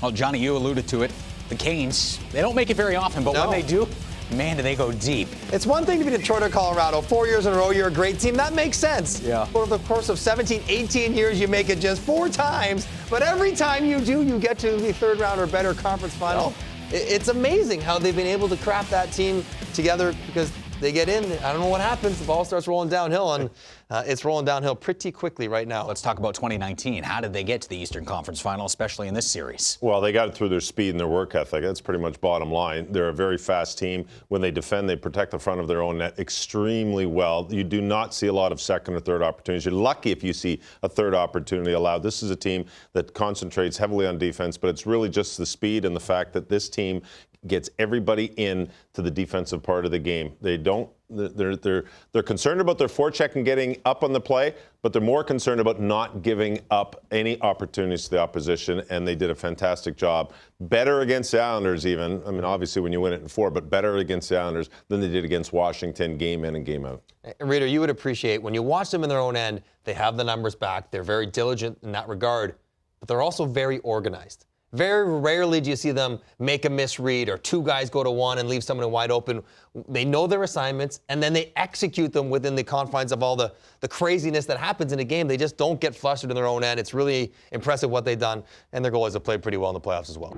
Well, Johnny, you alluded to it. The Canes, they don't make it very often, but when they do, man, do they go deep. It's one thing to be Detroit or Colorado. 4 years in a row, you're a great team. That makes sense. Yeah. Over the course of 17, 18 years, you make it just 4 times. But every time you do, you get to the third round or better conference final. It's amazing how they've been able to craft that team together because they get in. I don't know what happens. The ball starts rolling downhill, and it's rolling downhill pretty quickly right now. Let's talk about 2019. How did they get to the Eastern Conference Final, especially in this series? Well, they got it through their speed and their work ethic. That's pretty much bottom line. They're a very fast team. When they defend, they protect the front of their own net extremely well. You do not see a lot of second or third opportunities. You're lucky if you see a third opportunity allowed. This is a team that concentrates heavily on defense, but it's really just the speed and the fact that this team gets everybody in to the defensive part of the game. They're concerned about their forecheck and getting up on the play, but they're more concerned about not giving up any opportunities to the opposition, and they did a fantastic job. Better against the Islanders even. I mean, obviously when you win it in 4, but better against the Islanders than they did against Washington game in and game out. Reader, you would appreciate when you watch them in their own end, they have the numbers back. They're very diligent in that regard, but they're also very organized. Very rarely do you see them make a misread or 2 guys go to 1 and leave someone wide open. They know their assignments, and then they execute them within the confines of all the craziness that happens in a game. They just don't get flustered in their own end. It's really impressive what they've done, and their goalies have played pretty well in the playoffs as well.